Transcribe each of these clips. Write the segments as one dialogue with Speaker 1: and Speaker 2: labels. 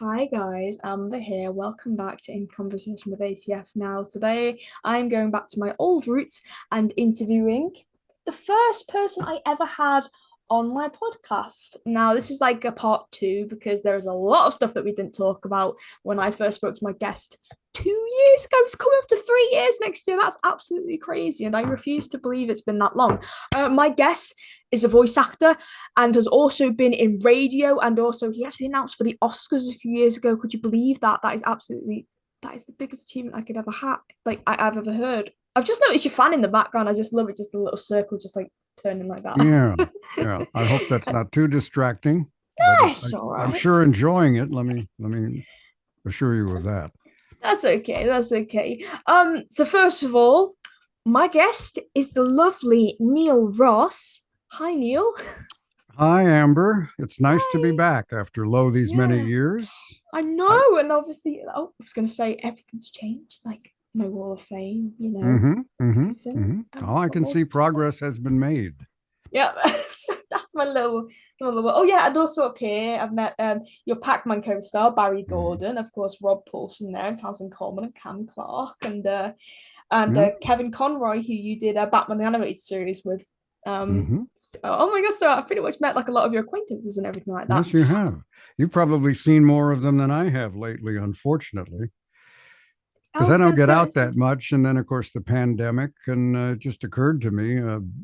Speaker 1: Hi guys, Amber here. Welcome back to In Conversation with ATF. Now, today I'm going back to my old roots and interviewing the first person I ever had on my podcast. Now, this is like a part two because there's a lot of stuff that we didn't talk about when I first spoke to my guest 2 years ago. It's coming up to 3 years next year. That's absolutely crazy, and I refuse to believe it's been that long. My guest is a voice actor and has also been in radio, and also he actually announced for the Oscars a few years ago. Could you believe that? That is the biggest achievement I could ever have, I've ever heard. I've just noticed your fan in the background. I just love it, just a little circle, just like turning like that.
Speaker 2: Yeah, yeah. I hope that's not too distracting, but
Speaker 1: Nice, all
Speaker 2: I'm
Speaker 1: right.
Speaker 2: sure enjoying it. Let me assure you of
Speaker 1: That's,
Speaker 2: that.
Speaker 1: that's okay. That's okay. So first of all, my guest is the lovely Neil Ross. Hi, Neil.
Speaker 2: Hi, Amber. It's nice to be
Speaker 1: Hi.
Speaker 2: back after these many
Speaker 1: Yeah.
Speaker 2: years.
Speaker 1: I
Speaker 2: I,
Speaker 1: know, and obviously, I was going to say everything's changed, like my wall of fame,
Speaker 2: Oh, I
Speaker 1: I've got
Speaker 2: can
Speaker 1: more
Speaker 2: see
Speaker 1: stuff on.
Speaker 2: progress has been made.
Speaker 1: Yeah, so that's my little. Oh yeah, and also up here, I've met your Pac-Man co-star Barry
Speaker 2: Mhm.
Speaker 1: Gordon, of course, Rob Paulson there, and Townsend Coleman and Cam Clark, and
Speaker 2: Yeah.
Speaker 1: Kevin Conroy, who you did a Batman the Animated Series with. Um,
Speaker 2: hmm
Speaker 1: oh my gosh, so I've pretty much met like a lot of your acquaintances and everything like that.
Speaker 2: Yes, you have. You've probably seen more of them than I have lately, unfortunately.
Speaker 1: I
Speaker 2: Because I
Speaker 1: was
Speaker 2: don't
Speaker 1: gonna
Speaker 2: get
Speaker 1: say,
Speaker 2: out that much. And then, of course, the pandemic, and it just occurred to me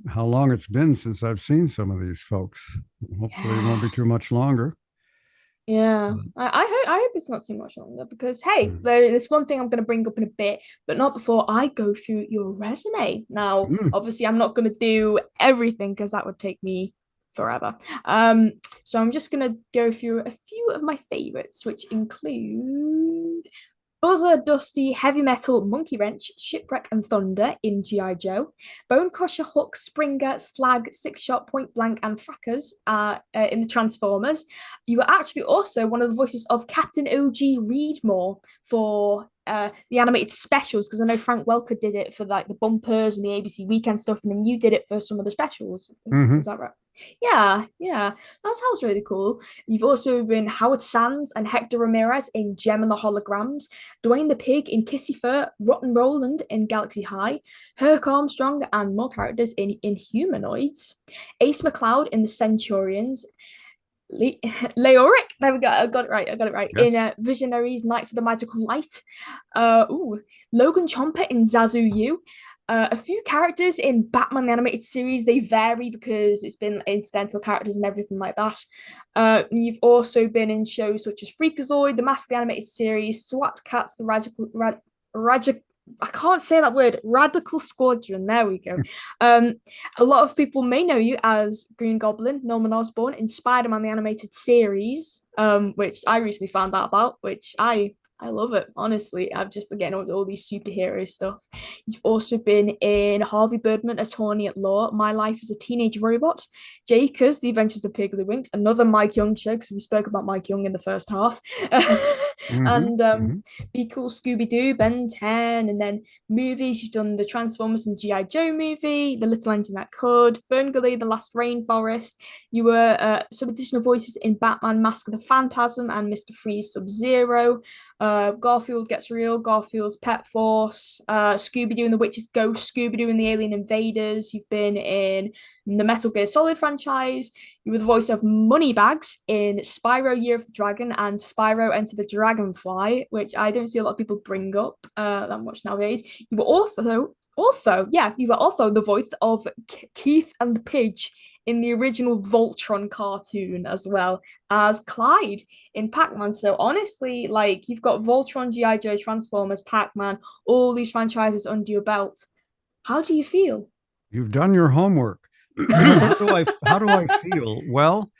Speaker 2: how long it's been since I've seen some of these folks. Hopefully, it won't
Speaker 1: yeah.
Speaker 2: be too much longer.
Speaker 1: Yeah,
Speaker 2: Mm.
Speaker 1: I hope it's not too much longer because hey,
Speaker 2: Mm.
Speaker 1: there's one thing I'm going to bring up in a bit, but not before I go through your resume. Now,
Speaker 2: Mm.
Speaker 1: obviously, I'm not going to do everything because that would take me forever. Um, so I'm just going to go through a few of my favorites, which include Buzzer, Dusty, Heavy Metal, Monkey Wrench, Shipwreck, and Thunder in G.I. Joe. Bonecrusher, Hook, Springer, Slag, Six Shot, Point Blank, and Frackers in the Transformers. You were actually also one of the voices of Captain O.G. Reedmore for the animated specials, because I know Frank Welker did it for like the bumpers and the ABC Weekend stuff, and then you did it for some of the specials.
Speaker 2: Hmm.
Speaker 1: Is that right? Yeah, yeah, that sounds really cool. You've also been Howard Sands and Hector Ramirez in Gem and the Holograms, Dwayne the Pig in Kissy Fur, Rotten Roland in Galaxy High, Herc Armstrong and more characters in Humanoids, Ace McLeod in The Centurions, Leoric, there we go, I got it right, in
Speaker 2: Yes.
Speaker 1: Visionaries, Knights of the Magical Light, Logan Chomper in Zazu U, a few characters in Batman the Animated Series. They vary because it's been incidental characters and everything like that. You've also been in shows such as Freakazoid, the Mask of the Animated Series, SWAT Cats, the Radical, I can't say that word, Radical Squadron. There we go. Um, a lot of people may know you as Green Goblin, Norman Osborn in Spider-Man the Animated Series, which I recently found out about, which I love it, honestly. I'm just getting all these superhero stuff. You've also been in Harvey Birdman, Attorney at Law, My Life as a Teenage Robot, Jakers, The Adventures of Piggly Winks, another Mike Young show, because we spoke about Mike Young in the first half.
Speaker 2: Hmm.
Speaker 1: and
Speaker 2: Hmm.
Speaker 1: Be Cool Scooby Doo, Ben 10, and then movies. You've done the Transformers and G.I. Joe movie, The Little Engine That Could, Ferngully, The Last Rainforest. You were some additional voices in Batman, Mask of the Phantasm, and Mr. Freeze Sub Zero. Garfield Gets Real, Garfield's Pet Force, Scooby Doo and the Witch's Ghost, Scooby Doo and the Alien Invaders. You've been in the Metal Gear Solid franchise. You were the voice of Moneybags in Spyro Year of the Dragon and Spyro Enter the Dragonfly, which I don't see a lot of people bring up that much nowadays. You were you were also the voice of Keith and the Pidge in the original Voltron cartoon, as well as Clyde in Pac-Man. So honestly, like you've got Voltron, G.I. Joe, Transformers, Pac-Man, all these franchises under your belt. How do you feel?
Speaker 2: You've done your homework. How do I feel? Well,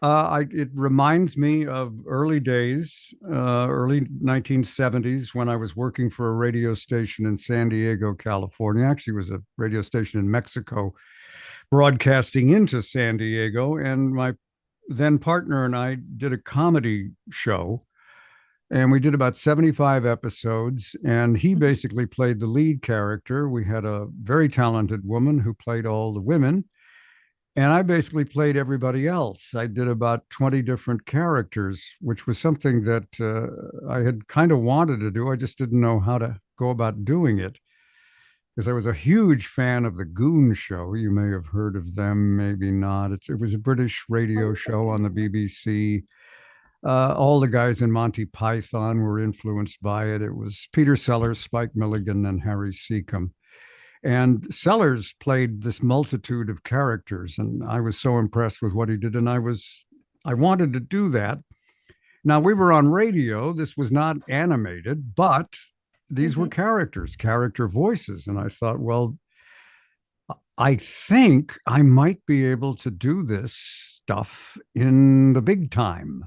Speaker 2: it reminds me of early days, early 1970s, when I was working for a radio station in San Diego, California. Actually, it was a radio station in Mexico, broadcasting into San Diego. And my then partner and I did a comedy show, and we did about 75 episodes. And he basically played the lead character. We had a very talented woman who played all the women, And I basically played everybody else. I did about 20 different characters, which was something that I had kind of wanted to do. I just didn't know how to go about doing it because I was a huge fan of the Goon Show. You may have heard of them, maybe not. It was a British radio
Speaker 1: Oh,
Speaker 2: show on the
Speaker 1: okay.
Speaker 2: BBC. All the guys in Monty Python were influenced by it. It was Peter Sellers, Spike Milligan, and Harry Seacombe. And Sellers played this multitude of characters, and I was so impressed with what he did. And I wanted to do that. Now we were on radio. This was not animated, but these were
Speaker 1: Hmm.
Speaker 2: characters, character voices. And I thought, well, I think I might be able to do this stuff in the big time.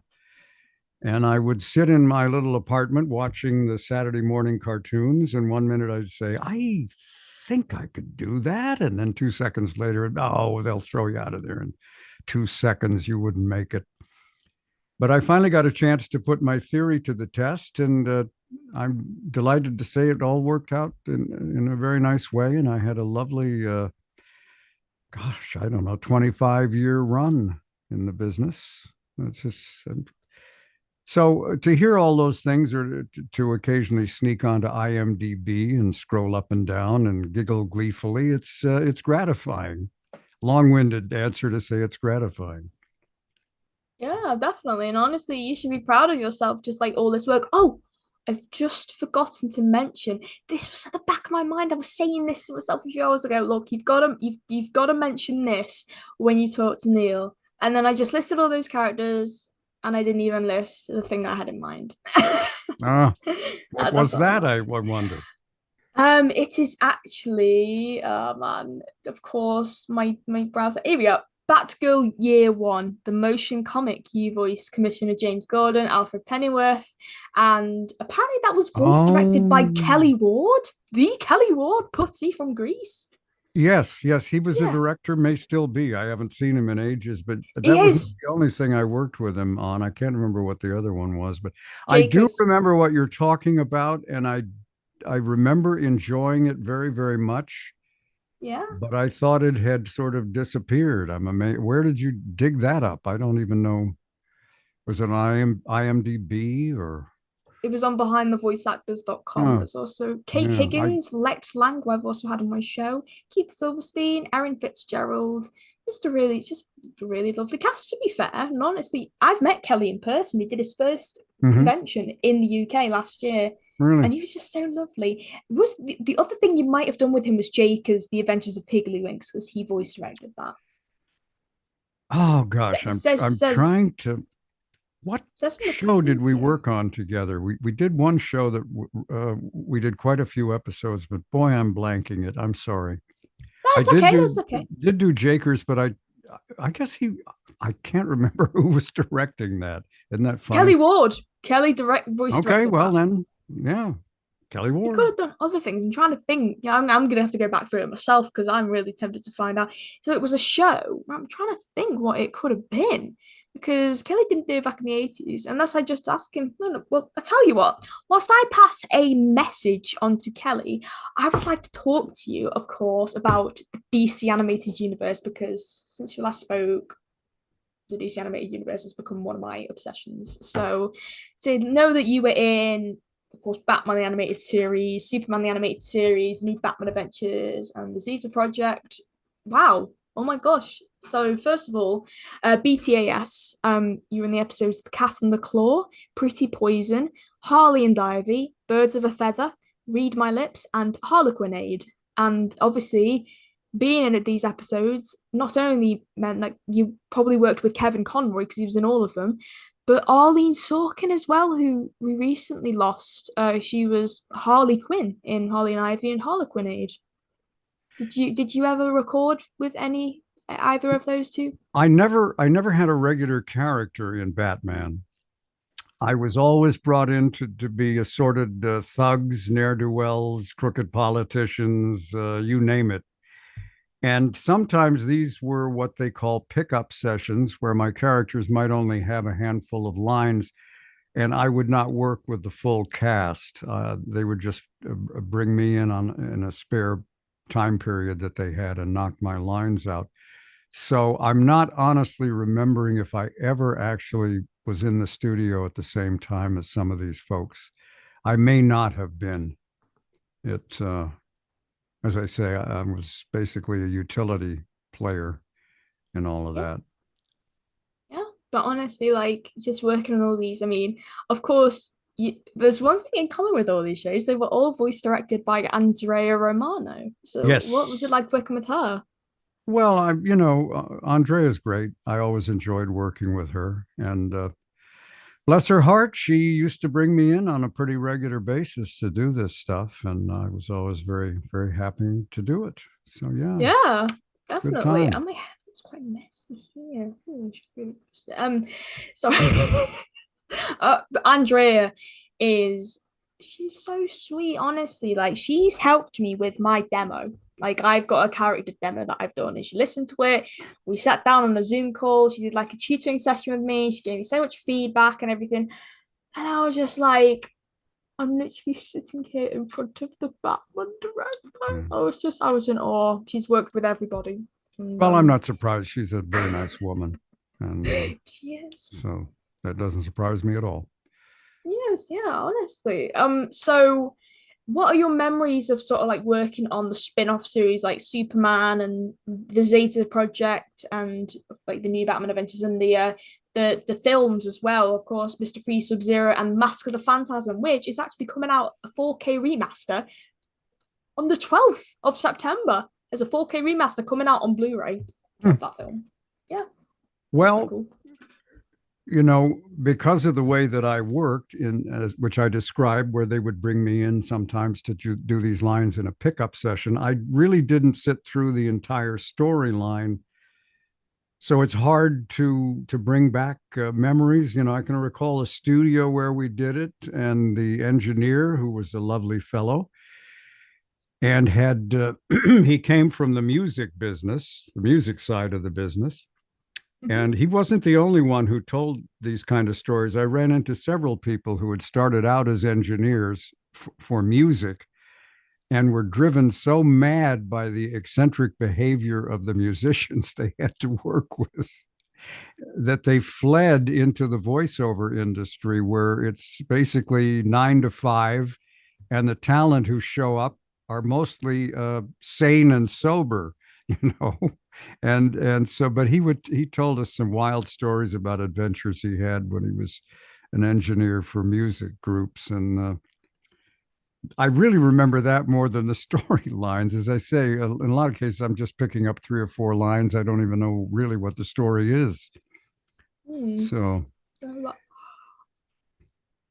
Speaker 2: And I would sit in my little apartment watching the Saturday morning cartoons. And one minute I'd say, I think I could do that. And then 2 seconds later, oh, they'll throw you out of there in 2 seconds. You wouldn't make it. But I finally got a chance to put my theory to the test. And I'm delighted to say it all worked out in a very nice way. And I had a lovely, gosh, I don't know, 25-year run in the business. It's just so to hear all those things, or to occasionally sneak onto IMDb and scroll up and down and giggle gleefully, it's gratifying. Long-winded answer to say it's gratifying.
Speaker 1: Yeah, definitely. And honestly, you should be proud of yourself, just like all this work. Oh, I've just forgotten to mention this was at the back of my mind. I was saying this to myself a few hours ago. Look, you've got to mention this when you talk to Neil. And then I just listed all those characters, and I didn't even list the thing I had in mind.
Speaker 2: What
Speaker 1: That's
Speaker 2: was
Speaker 1: all
Speaker 2: that?
Speaker 1: right.
Speaker 2: I wonder.
Speaker 1: It is actually, man, of course, my browser. Here we are. Batgirl Year One, the motion comic you voiced Commissioner James Gordon, Alfred Pennyworth, and apparently that was voice directed by
Speaker 2: Oh,
Speaker 1: Kelly Ward, the Kelly Ward, Putty from Greece.
Speaker 2: yes, yes. He was a
Speaker 1: Yeah,
Speaker 2: director, may still be. I haven't seen him in ages, but
Speaker 1: he
Speaker 2: that was
Speaker 1: is.
Speaker 2: the only thing I worked with him on. I can't remember what the other one was, but I do
Speaker 1: Jakers.
Speaker 2: remember what you're talking about, and I remember enjoying it very, very much.
Speaker 1: Yeah.
Speaker 2: But I thought it had sort of disappeared. I'm amazed. Where did you dig that up? I don't even know. Was it on IMDb or?
Speaker 1: It was on behindthevoiceactors.com.
Speaker 2: Oh,
Speaker 1: There's also Kate
Speaker 2: yeah.
Speaker 1: Higgins, Lex Lang, who I've also had on my show, Keith Silverstein, Erin Fitzgerald. Just a really lovely cast, to be fair. And honestly, I've met Kelly in person. He did his first
Speaker 2: Hmm.
Speaker 1: convention in the UK last year.
Speaker 2: Really?
Speaker 1: And he was just so lovely. Was the other thing you might have done with him was Jake as The Adventures of Piggly-Winks, because he voice directed that.
Speaker 2: Oh gosh, I'm
Speaker 1: Says
Speaker 2: trying to. What
Speaker 1: says from
Speaker 2: show did we
Speaker 1: Wikipedia.
Speaker 2: work on together? We did one show that we did quite a few episodes, but boy, I'm blanking it. I'm sorry. I
Speaker 1: That's
Speaker 2: did
Speaker 1: okay.
Speaker 2: do
Speaker 1: That's okay.
Speaker 2: did do Jakers, but I guess I can't remember who was directing that. Isn't that funny?
Speaker 1: Kelly Ward. Kelly direct voice
Speaker 2: Okay,
Speaker 1: directed
Speaker 2: well
Speaker 1: that.
Speaker 2: then, yeah, Kelly
Speaker 1: He could
Speaker 2: Ward.
Speaker 1: have done other things. I'm trying to think. Yeah, I'm gonna have to go back through it myself because I'm really tempted to find out. So it was a show. I'm trying to think what it could have been because Kelly didn't do it back in the 80s unless I just ask him. No, no. Well, I tell you what. Whilst I pass a message on to Kelly, I would like to talk to you, of course, about the DC animated universe because since we last spoke, the DC animated universe has become one of my obsessions. So to know that you were in, of course, Batman the animated series, Superman the animated series, New Batman Adventures, and the Zeta Project. Wow. Oh my gosh. So first of all, BTAS, you were in the episodes The Cat and the Claw, Pretty Poison, Harley and Ivy, Birds of a Feather, Read My Lips, and Harlequinade. And obviously, being in these episodes not only meant that you probably worked with Kevin Conroy because he was in all of them, but Arlene Sorkin as well, who we recently lost. She was Harley Quinn in Harley and Ivy and Harlequinade. Did you ever record with any either of those two?
Speaker 2: I never had a regular character in Batman. I was always brought in to be assorted thugs, ne'er do wells, crooked politicians, you name it. And sometimes these were what they call pickup sessions, where my characters might only have a handful of lines, and I would not work with the full cast. They would just bring me in a spare time period that they had and knock my lines out. So I'm not honestly remembering if I ever actually was in the studio at the same time as some of these folks. I may not have been. It, as I say, I was basically a utility player in all of
Speaker 1: Yeah,
Speaker 2: that.
Speaker 1: yeah. But honestly, like just working on all these, I mean, of course, there's one thing in common with all these shows. They were all voice directed by Andrea Romano. So what was it
Speaker 2: Yes.
Speaker 1: like working with her?
Speaker 2: Well, Andrea's great. I always enjoyed working with her. And bless her heart, she used to bring me in on a pretty regular basis to do this stuff. And I was always very, very happy to do it. So, yeah,
Speaker 1: Yeah,
Speaker 2: good
Speaker 1: definitely.
Speaker 2: time.
Speaker 1: And my hair is quite messy here. Sorry. But Andrea is she's so sweet, honestly. Like she's helped me with my demo. Like I've got a character demo that I've done, and she listened to it. We sat down on a Zoom call. She did like a tutoring session with me. She gave me so much feedback and everything. And I was just like, I'm literally sitting here in front of the Batman director.
Speaker 2: Yeah.
Speaker 1: I was in awe. She's worked with everybody. And
Speaker 2: Well, I'm not surprised. She's a very nice woman. And
Speaker 1: she is.
Speaker 2: so that doesn't surprise me at all.
Speaker 1: Yes, yeah, honestly. So what are your memories of sort of like working on the spin-off series like Superman and the Zeta Project and like the new Batman Adventures and the films as well, of course, Mr. Free Sub-Zero and Mask of the Phantasm, which is actually coming out a 4K remaster on the 12th of September. There's a 4K remaster coming out on Blu-ray
Speaker 2: Hmm.
Speaker 1: of that film. Yeah, that's quite
Speaker 2: Well,
Speaker 1: cool.
Speaker 2: because of the way that I worked which I described, where they would bring me in sometimes to do these lines in a pickup session, I really didn't sit through the entire storyline. So it's hard to bring back memories. I can recall a studio where we did it, and the engineer, who was a lovely fellow, and had he came from the music business, the music side of the business.
Speaker 1: Mm-hmm.
Speaker 2: And he wasn't the only one who told these kind of stories. I ran into several people who had started out as engineers for music and were driven so mad by the eccentric behavior of the musicians they had to work with that they fled into the voiceover industry, where it's basically 9 to 5, and the talent who show up are mostly sane and sober, you know. And so, but he told us some wild stories about adventures he had when he was an engineer for music groups, and I really remember that more than the storylines. As I say, in a lot of cases, I'm just picking up 3 or 4 lines. I don't even know really what the story is.
Speaker 1: Hmm.
Speaker 2: So,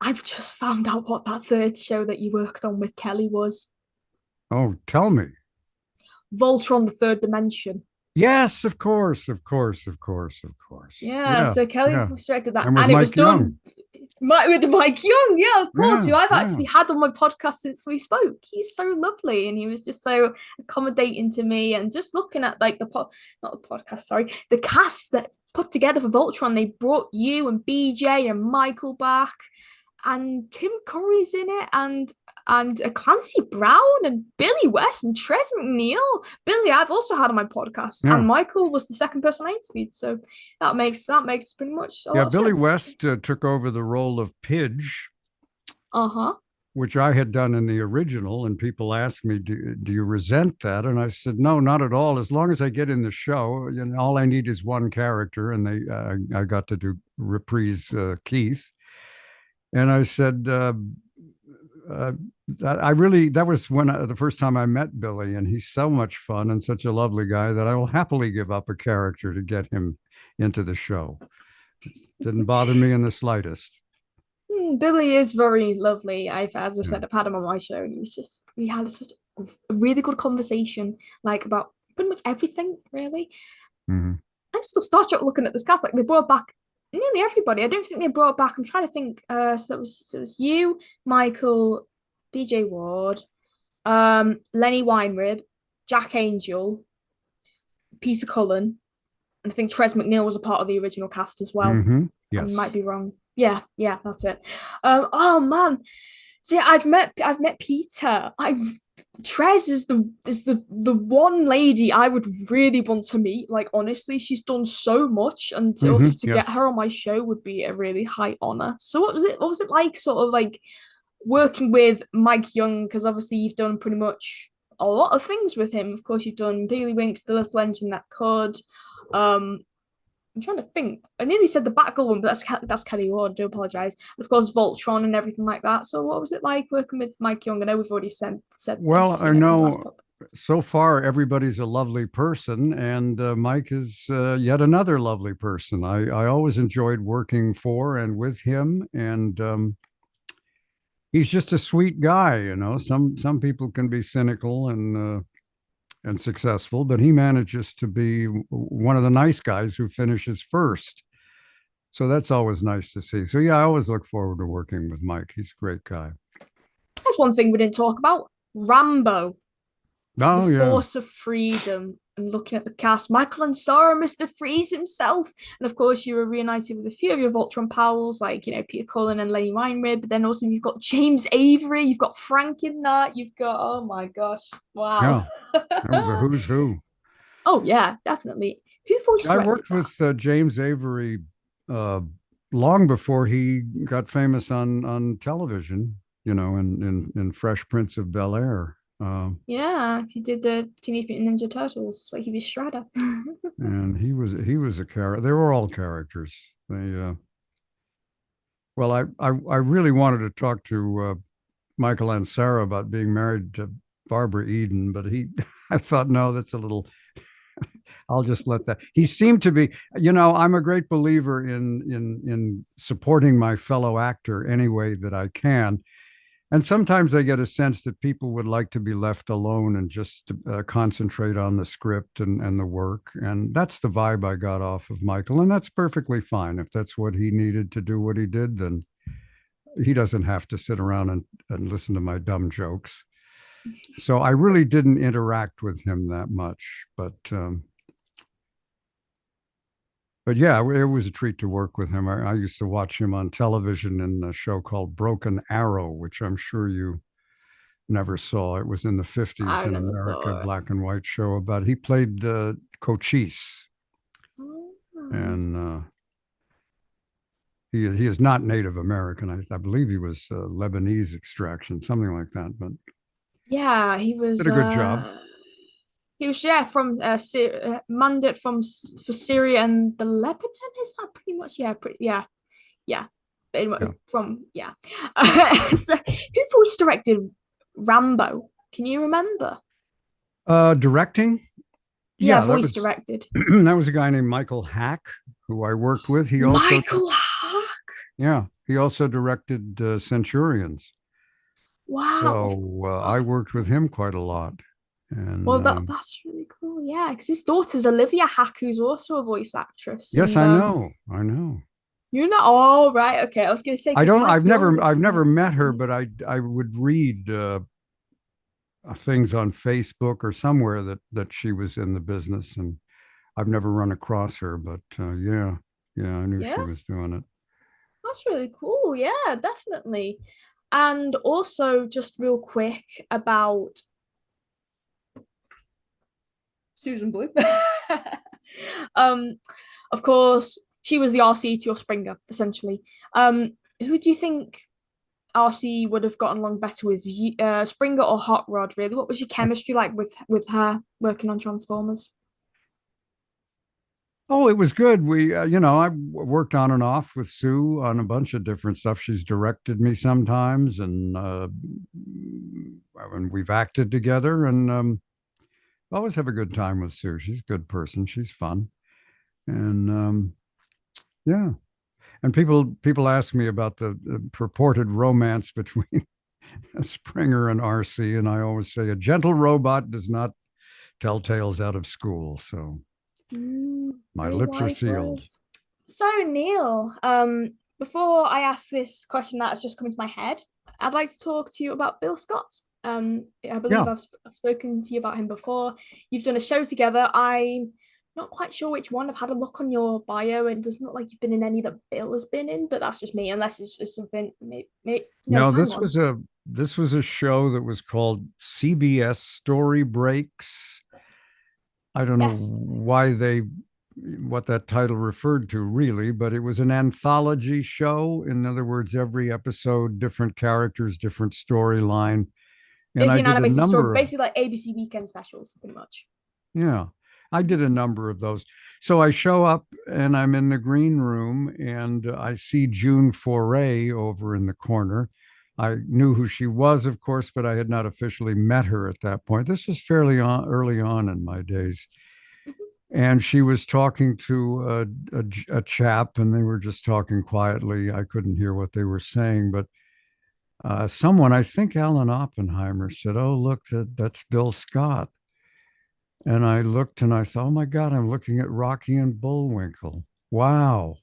Speaker 1: I've just found out what that third show that you worked on with Kelly was.
Speaker 2: oh, tell me.
Speaker 1: Voltron, the Third Dimension.
Speaker 2: Yes, of course, of course, of course, of course.
Speaker 1: Yeah,
Speaker 2: Yeah,
Speaker 1: so Kelly
Speaker 2: yeah.
Speaker 1: directed that,
Speaker 2: And with
Speaker 1: and it was
Speaker 2: Mike Young.
Speaker 1: done with Mike Young. Yeah, of course,
Speaker 2: Yeah,
Speaker 1: who I've
Speaker 2: yeah.
Speaker 1: actually had on my podcast since we spoke. He's so lovely, and he was just so accommodating to me. And just looking at like not the podcast, sorry, the cast that put together for Voltron, they brought you and BJ and Michael back, and Tim Curry's in it, and Clancy Brown and Billy West and Trez McNeil. Billy, I've also had on my podcast, and
Speaker 2: Yeah.
Speaker 1: Michael was the second person I interviewed. So that makes pretty much a
Speaker 2: Yeah,
Speaker 1: lot of
Speaker 2: Billy
Speaker 1: sense.
Speaker 2: West took over the role of Pidge,
Speaker 1: Uh-huh.
Speaker 2: which I had done in the original. And people asked me, do you resent that? And I said, no, not at all. As long as I get in the show, all I need is one character. And I got to do reprise Keith. And I said, uh, that was the first time I met Billy, and he's so much fun and such a lovely guy that I will happily give up a character to get him into the show. Didn't bother me in the slightest.
Speaker 1: Billy is very lovely. As I
Speaker 2: Yeah.
Speaker 1: said, I've had him on my show, and we had such a really good conversation, like about pretty much everything, really.
Speaker 2: Mm-hmm.
Speaker 1: I'm still Star Trek looking at this cast. Like they brought back nearly everybody. I don't think they brought back. I'm trying to think. So it was you, Michael, BJ Ward, Lenny Weinrib, Jack Angel, Peter Cullen, and I think Trez McNeil was a part of the original cast as well.
Speaker 2: Mm-hmm.
Speaker 1: I
Speaker 2: Yes.
Speaker 1: might be wrong. Yeah, yeah, that's it. Oh man. So yeah, I've met Peter. I've Trez is the one lady I would really want to meet. Like honestly, she's done so much, and also to get
Speaker 2: Yes.
Speaker 1: her on my show would be a really high honor. So what was it? What was it like? Sort of like working with Mike Young, because obviously you've done pretty much a lot of things with him. Of course, you've done Winks, The Little Engine That Could. Um, I'm trying to think. I nearly said the Batgirl one, but that's Kelly Ward. I do apologize. Of course, Voltron and everything like that. So, what was it like working with Mike Young? I know we've already said
Speaker 2: Well,
Speaker 1: this,
Speaker 2: I
Speaker 1: in the last
Speaker 2: know
Speaker 1: pop.
Speaker 2: so far everybody's a lovely person, and Mike is yet another lovely person. I always enjoyed working for and with him, and he's just a sweet guy. Some people can be cynical and successful, but he manages to be one of the nice guys who finishes first. So that's always nice to see. So yeah, I always look forward to working with Mike. He's a great guy.
Speaker 1: That's one thing we didn't talk about. Rambo, the
Speaker 2: Oh yeah.
Speaker 1: Force of Freedom, and looking at the cast, Michael and Sarah, Mr. Freeze himself, and of course you were reunited with a few of your Voltron pals, like Peter Cullen and Lenny Weinrib. But then also you've got James Avery, you've got Frank in that, you've got oh my gosh, wow.
Speaker 2: Yeah. That was a who's who.
Speaker 1: Oh yeah, definitely. Who voice
Speaker 2: I
Speaker 1: directed
Speaker 2: worked
Speaker 1: that?
Speaker 2: with James Avery uh, long before he got famous on television. In Fresh Prince of Bel Air,
Speaker 1: Yeah, he did the Teenage Mutant Ninja Turtles. That's why he was Shredder.
Speaker 2: and he was a character. They were all characters. They well, I really wanted to talk to Michael and Sarah about being married to Barbara Eden, but he I thought no, that's a little. I'll just let that. He seemed to be, I'm a great believer in supporting my fellow actor any way that I can. And sometimes I get a sense that people would like to be left alone and just concentrate on the script and the work. And that's the vibe I got off of Michael. And that's perfectly fine. If that's what he needed to do what he did, then he doesn't have to sit around and listen to my dumb jokes. So I really didn't interact with him that much. But yeah, it was a treat to work with him. I used to watch him on television in a show called Broken Arrow, which I'm sure you never saw. It was in the 50s
Speaker 1: I
Speaker 2: in
Speaker 1: never
Speaker 2: America,
Speaker 1: saw it.
Speaker 2: black and white show about he played Cochise,
Speaker 1: Oh.
Speaker 2: and he is not Native American. I believe he was Lebanese extraction, something like that, but
Speaker 1: Yeah,
Speaker 2: did a good job.
Speaker 1: he was yeah from mandate for Syria and the Lebanon. Is that pretty much yeah yeah
Speaker 2: Yeah.
Speaker 1: from yeah. So who voice directed Rambo? Can you remember?
Speaker 2: Directing,
Speaker 1: Yeah,
Speaker 2: yeah,
Speaker 1: voice directed.
Speaker 2: that was a guy named Michael Hack who I worked with.
Speaker 1: Michael Haack.
Speaker 2: Yeah, he also directed Centurions.
Speaker 1: Wow.
Speaker 2: So I
Speaker 1: Of
Speaker 2: worked with him quite a lot. And
Speaker 1: well, that's really cool. Yeah, because his daughter's Olivia Hack, who's also a voice actress,
Speaker 2: yes,
Speaker 1: and
Speaker 2: I know, I know.
Speaker 1: you know. Oh, right. Okay, I was gonna say
Speaker 2: I
Speaker 1: because
Speaker 2: don't.
Speaker 1: Mike
Speaker 2: I've
Speaker 1: Young
Speaker 2: never.
Speaker 1: was
Speaker 2: I've
Speaker 1: from.
Speaker 2: never met her, but I would read things on Facebook or somewhere that she was in the business, and I've never run across her. But yeah, yeah, I knew
Speaker 1: Yeah,
Speaker 2: she was doing it.
Speaker 1: that's really cool. Yeah, definitely. And also, just real quick about Susan Blue. um, of course, she was the RC to your Springer, essentially. Who do you think RC would have gotten along better with, Springer or Hot Rod? Really, what was your chemistry like with her working on Transformers?
Speaker 2: Oh, it was good. I worked on and off with Sue on a bunch of different stuff. She's directed me sometimes, and we've acted together, and always have a good time with Sue. She's a good person. She's fun, and yeah. And people ask me about the purported romance between Springer and RC, and I always say a gentle robot does not tell tales out of school. So my
Speaker 1: Very
Speaker 2: lips are
Speaker 1: wise
Speaker 2: sealed.
Speaker 1: words. So, Neil, before I ask this question that's just come into my head, I'd like to talk to you about Bill Scott. I believe
Speaker 2: Yeah.
Speaker 1: I've spoken to you about him before. You've done a show together. I'm Not quite sure which one. I've had a look on your bio, and it doesn't look like you've been in any that Bill has been in, but that's just me. Unless it's just something. No,
Speaker 2: No,
Speaker 1: hang on.
Speaker 2: this was a show that was called CBS Story Breaks. I don't know
Speaker 1: Yes,
Speaker 2: why
Speaker 1: yes.
Speaker 2: they what that title referred to really, but it was an anthology show. In other words, every episode, different characters, different storyline. And
Speaker 1: Is
Speaker 2: I
Speaker 1: it an
Speaker 2: did a
Speaker 1: animated story,
Speaker 2: number of,
Speaker 1: basically like ABC Weekend specials, pretty much?
Speaker 2: yeah, I did a number of those. So I show up and I'm in the green room and I see June Foray over in the corner. I knew who she was, of course, but I had not officially met her at that point. This was early on in my days. And she was talking to a chap, and they were just talking quietly. I couldn't hear what they were saying, but someone, I think Alan Oppenheimer, said, "Oh, look, that's Bill Scott." And I looked and I thought, "Oh my God, I'm looking at Rocky and Bullwinkle. Wow."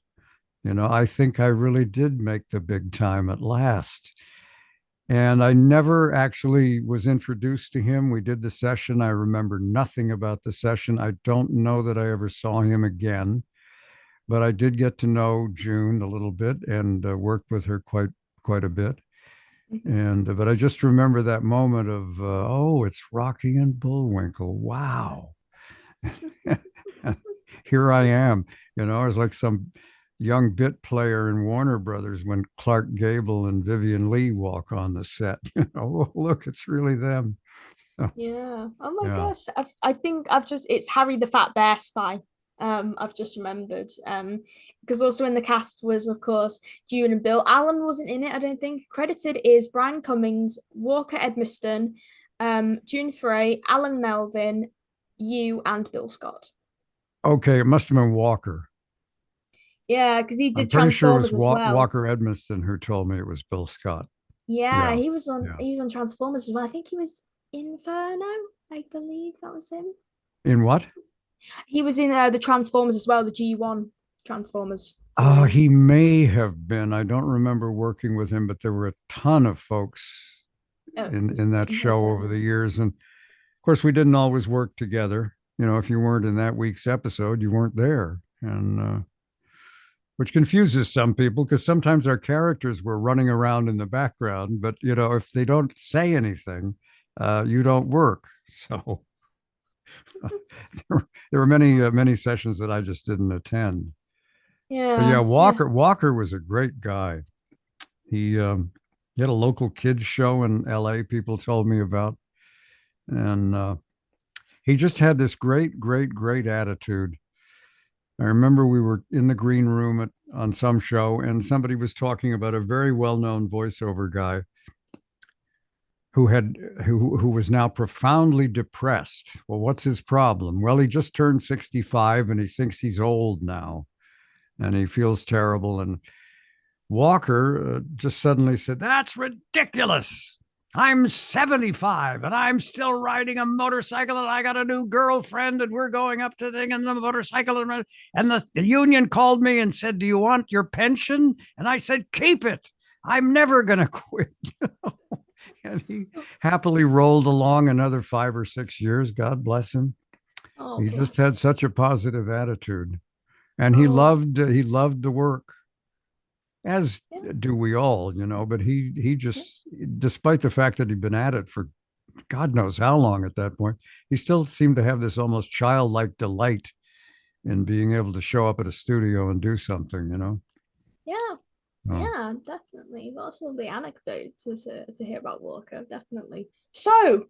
Speaker 2: I think I really did make the big time at last. And I never actually was introduced to him. We did the session. I remember nothing about the session. I don't know that I ever saw him again, but I did get to know June a little bit and worked with her quite a bit. And but I just remember that moment of oh, it's Rocky and Bullwinkle. Wow. Here I am. I was like some young bit player in Warner Brothers when Clark Gable and Vivian Lee walk on the set. Oh, look, it's really them. So,
Speaker 1: Yeah. Oh my
Speaker 2: yeah.
Speaker 1: gosh. I think I've just it's Harry the Fat Bear Spy. I've just remembered. Because also in the cast was, of course, June and Bill. Alan wasn't in it, I don't think. Credited is Brian Cummings, Walker Edmiston, June Frey, Alan Melvin, you, and Bill Scott.
Speaker 2: Okay, it must have been Walker.
Speaker 1: Yeah, because he
Speaker 2: I'm
Speaker 1: did
Speaker 2: pretty sure it was
Speaker 1: Transformers as well.
Speaker 2: Walker Edmiston who told me it was Bill Scott.
Speaker 1: Yeah,
Speaker 2: Yeah,
Speaker 1: he was on
Speaker 2: yeah.
Speaker 1: he was on Transformers as well. I think he was Inferno, I believe that was him.
Speaker 2: In what?
Speaker 1: He was in the Transformers as well, the G1 Transformers
Speaker 2: Oh,
Speaker 1: series.
Speaker 2: he may have been. I don't remember working with him, but there were a ton of folks
Speaker 1: Oh,
Speaker 2: in that
Speaker 1: no
Speaker 2: show
Speaker 1: fair
Speaker 2: over the
Speaker 1: enough.
Speaker 2: years. And of course, we didn't always work together. If you weren't in that week's episode, you weren't there. And which confuses some people because sometimes our characters were running around in the background, but if they don't say anything, you don't work. So there were many sessions that I just didn't attend. But yeah,
Speaker 1: Yeah, yeah.
Speaker 2: Walker was a great guy. He had a local kids show in L.A. People told me about, and he just had this great attitude. I remember we were in the green room on some show, and somebody was talking about a very well-known voiceover guy who was now profoundly depressed. Well, what's his problem? Well, he just turned 65 and he thinks he's old now, and he feels terrible. And Walker just suddenly said, "That's ridiculous. I'm 75 and I'm still riding a motorcycle and I got a new girlfriend and we're going up to the thing and the motorcycle and the union called me and said, 'Do you want your pension?' And I said, 'Keep it. I'm never going to quit.'" And he happily rolled along another 5 or 6 years. God bless him.
Speaker 1: Oh,
Speaker 2: He just
Speaker 1: bless.
Speaker 2: had such a positive attitude, and
Speaker 1: Oh,
Speaker 2: he loved the work, as
Speaker 1: yeah,
Speaker 2: do we all, but he
Speaker 1: yeah.
Speaker 2: just, despite the fact that he'd been at it for God knows how long at that point, he still seemed to have this almost childlike delight in being able to show up at a studio and do something.
Speaker 1: Yeah,
Speaker 2: Oh.
Speaker 1: yeah, definitely. That's a lovely anecdote to hear about Walker, definitely. So,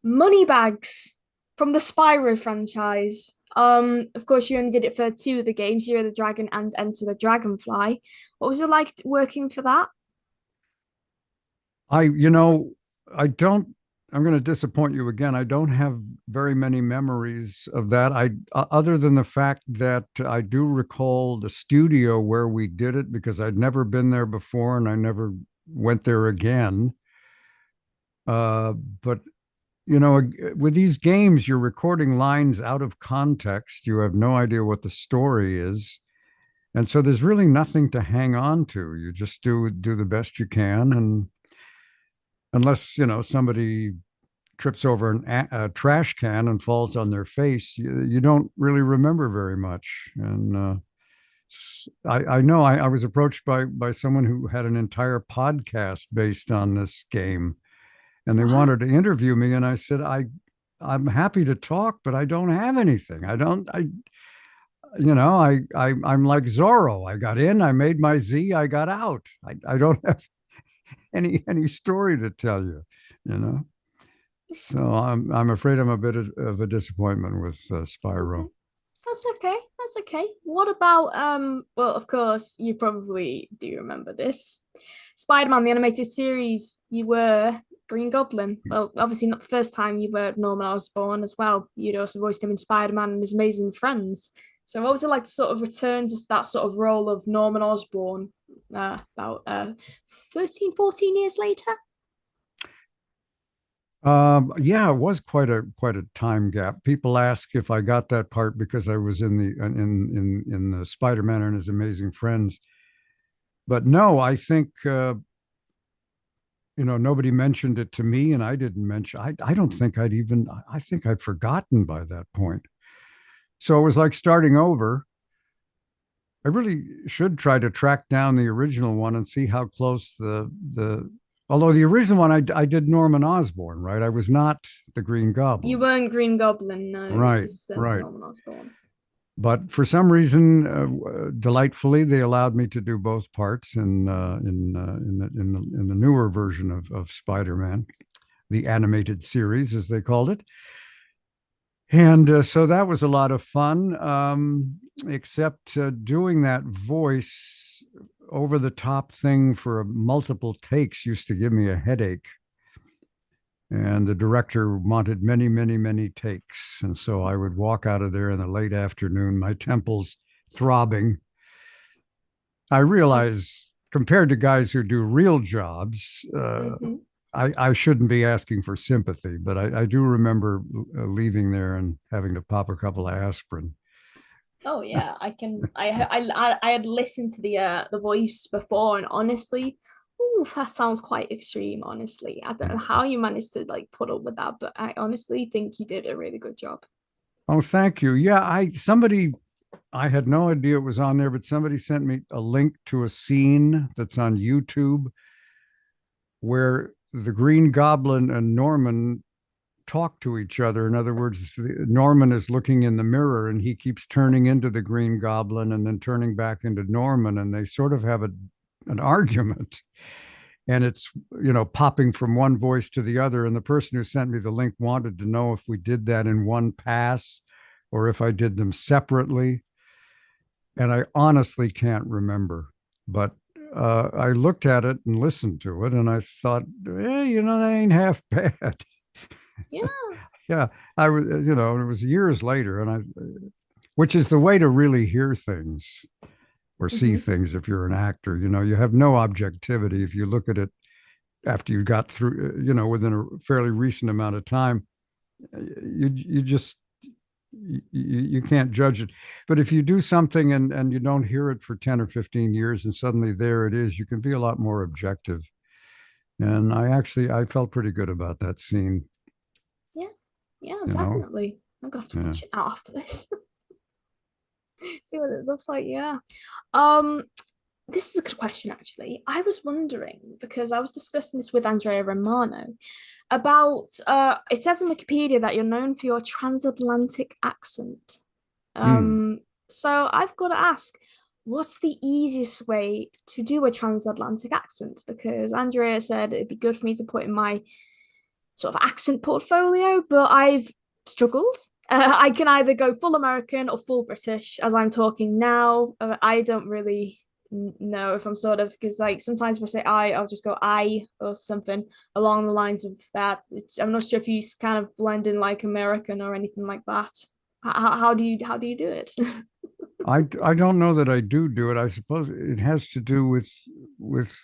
Speaker 1: Moneybags from the Spyro franchise. Of course, you only did it for two of the games, Year of the Dragon and Enter the Dragonfly. What was it like working for that?
Speaker 2: I you know I don't I'm going to disappoint you again. I don't have very many memories of that. Other than the fact that I do recall the studio where we did it because I'd never been there before and I never went there again. But with these games, you're recording lines out of context. You have no idea what the story is. And so there's really nothing to hang on to. You just do the best you can. And unless, somebody trips over a trash can and falls on their face, you don't really remember very much. And I know I was approached by someone who had an entire podcast based on this game, and they
Speaker 1: Wow.
Speaker 2: wanted to interview me, and I said I'm happy to talk, but I don't have anything. I I'm like Zorro. I got in, I made my Z, I got out. I don't have any story to tell you, you know. So I'm afraid I'm a bit of a disappointment with
Speaker 1: That's okay.
Speaker 2: Spyro.
Speaker 1: That's okay. That's okay. What about well, of course, you probably do remember this. Spider-Man, the animated series, you were Green Goblin. Well, obviously not the first time you were Norman Osborn as well. You'd also voiced him in Spider-Man and His Amazing Friends. So what was it like to sort of return to that sort of role of Norman Osborn about 13, 14 years later?
Speaker 2: Yeah, it was quite a time gap. People ask if I got that part because I was in the Spider-Man and His Amazing Friends, but no, I think nobody mentioned it to me, and I didn't mention. I don't think I'd even. I think I'd forgotten by that point. So it was like starting over. I really should try to track down the original one and see how close the. Although the original one I did Norman Osborn, right? I was not the Green
Speaker 1: You
Speaker 2: Goblin.
Speaker 1: weren't Green Goblin, no, it
Speaker 2: Right,
Speaker 1: just says
Speaker 2: right.
Speaker 1: Norman Osborn.
Speaker 2: But for some reason, delightfully, they allowed me to do both parts in the newer version of Spider-Man, the animated series, as they called it. And so that was a lot of fun, except doing that voice over the top thing for multiple takes used to give me a headache. And the director wanted many, many, many takes. And so I would walk out of there in the late afternoon, my temples throbbing. I realize compared to guys who do real jobs,
Speaker 1: Mm-hmm.
Speaker 2: I shouldn't be asking for sympathy, but I do remember leaving there and having to pop a couple of aspirin.
Speaker 1: Oh yeah, I can. I had listened to the voice before, and honestly, ooh, that sounds quite extreme. Honestly, I don't know how you managed to like put up with that, but I honestly think you did a really good job.
Speaker 2: Oh, thank you. Yeah, I had no idea it was on there, but somebody sent me a link to a scene that's on YouTube where the Green Goblin and Norman talk to each other. In other words, Norman is looking in the mirror and he keeps turning into the Green Goblin and then turning back into Norman, and they sort of have an argument. And it's popping from one voice to the other. And the person who sent me the link wanted to know if we did that in one pass or if I did them separately. And I honestly can't remember, but I looked at it and listened to it, and I thought, that ain't half bad.
Speaker 1: Yeah.
Speaker 2: Yeah, I was, it was years later, and which is the way to really hear things or see
Speaker 1: Mm-hmm.
Speaker 2: things if you're an actor. You have no objectivity if you look at it after you got through, within a fairly recent amount of time. You just you can't judge it. But if you do something and you don't hear it for 10 or 15 years and suddenly there it is, you can be a lot more objective. And I felt pretty good about that scene,
Speaker 1: Yeah. Yeah,
Speaker 2: you know.
Speaker 1: definitely. I'm gonna have to
Speaker 2: Yeah.
Speaker 1: watch it now after this. See what it looks like. Yeah. Um, this is a good question, actually. I was wondering because I was discussing this with Andrea Romano about it says in Wikipedia that you're known for your transatlantic accent.
Speaker 2: Hmm.
Speaker 1: So I've got to ask, what's the easiest way to do a transatlantic accent? Because Andrea said it'd be good for me to put in my sort of accent portfolio, but I've struggled. I can either go full American or full British as I'm talking now. I don't really know if I'm sort of because like sometimes if I say I'll just go I or something along the lines of that. I'm not sure if you kind of blend in like American or anything like that. How do you do it?
Speaker 2: I don't know that I do it. I suppose it has to do with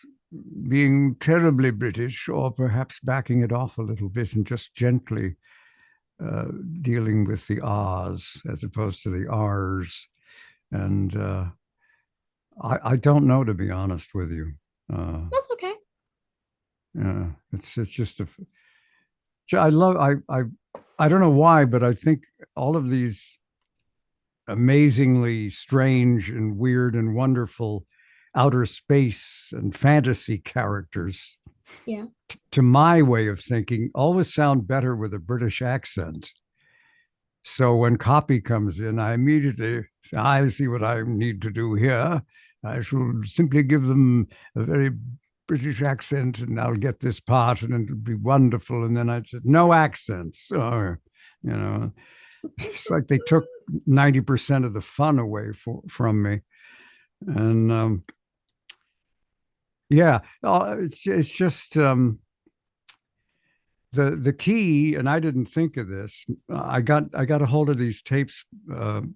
Speaker 2: being terribly British, or perhaps backing it off a little bit and just gently uh, dealing with the R's as opposed to the R's. And I don't know, to be honest with you. Uh,
Speaker 1: That's okay.
Speaker 2: yeah, it's just I love I don't know why, but I think all of these amazingly strange and weird and wonderful outer space and fantasy characters,
Speaker 1: Yeah.
Speaker 2: to my way of thinking, always sound better with a British accent. So when copy comes in, I immediately say, I see what I need to do here. I shall simply give them a very British accent and I'll get this part and it'll be wonderful. And then I'd say, no accents. Or, you know, it's like they took 90% of the fun away from me. And yeah, it's just the key, and I didn't think of this. I got a hold of these tapes that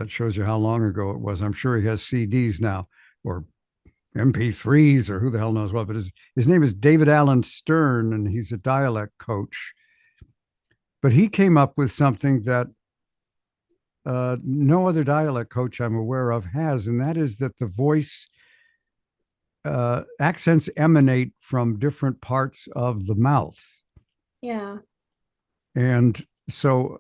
Speaker 2: shows you how long ago it was. I'm sure he has CDs now or MP3s or who the hell knows what. But his name is David Allen Stern, and he's a dialect coach. But he came up with something that no other dialect coach I'm aware of has, and that is that the voice accents emanate from different parts of the mouth.
Speaker 1: Yeah.
Speaker 2: And so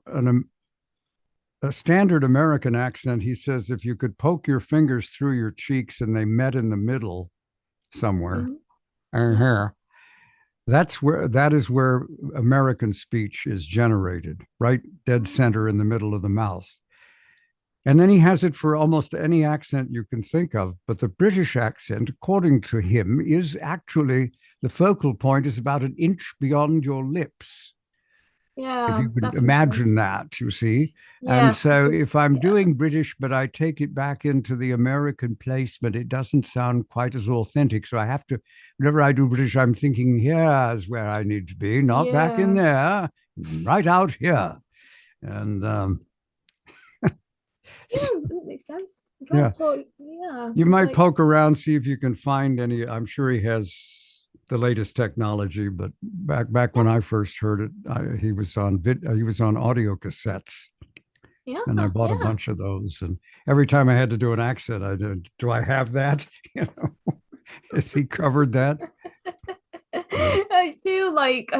Speaker 2: a standard American accent, he says, if you could poke your fingers through your cheeks and they met in the middle somewhere,
Speaker 1: Mhm.
Speaker 2: and
Speaker 1: Yeah.
Speaker 2: here, that is where American speech is generated, right dead center in the middle of the mouth. And then he has it for almost any accent you can think of. But the British accent, according to him, is actually the focal point is about an inch beyond your lips. If
Speaker 1: Yeah,
Speaker 2: you can
Speaker 1: definitely.
Speaker 2: imagine that, you see. And
Speaker 1: Yeah,
Speaker 2: so if
Speaker 1: because
Speaker 2: I'm
Speaker 1: yeah.
Speaker 2: doing British, but I take it back into the American placement, it doesn't sound quite as authentic. So I have to, whenever I do British, I'm thinking, here's where I need to be, not back in
Speaker 1: Yes.
Speaker 2: there, right out here. And
Speaker 1: Yeah, that makes sense. I'm trying
Speaker 2: yeah,
Speaker 1: to talk. Yeah,
Speaker 2: you
Speaker 1: it's
Speaker 2: might
Speaker 1: like
Speaker 2: poke around, see if you can find any. I'm sure he has the latest technology, but back when
Speaker 1: yeah,
Speaker 2: I first heard it, he was on audio cassettes, and I
Speaker 1: yeah,
Speaker 2: bought a
Speaker 1: yeah.
Speaker 2: bunch of those. And every time I had to do an accent, I did. Do I have that? You know, has he covered that? Yeah.
Speaker 1: I feel like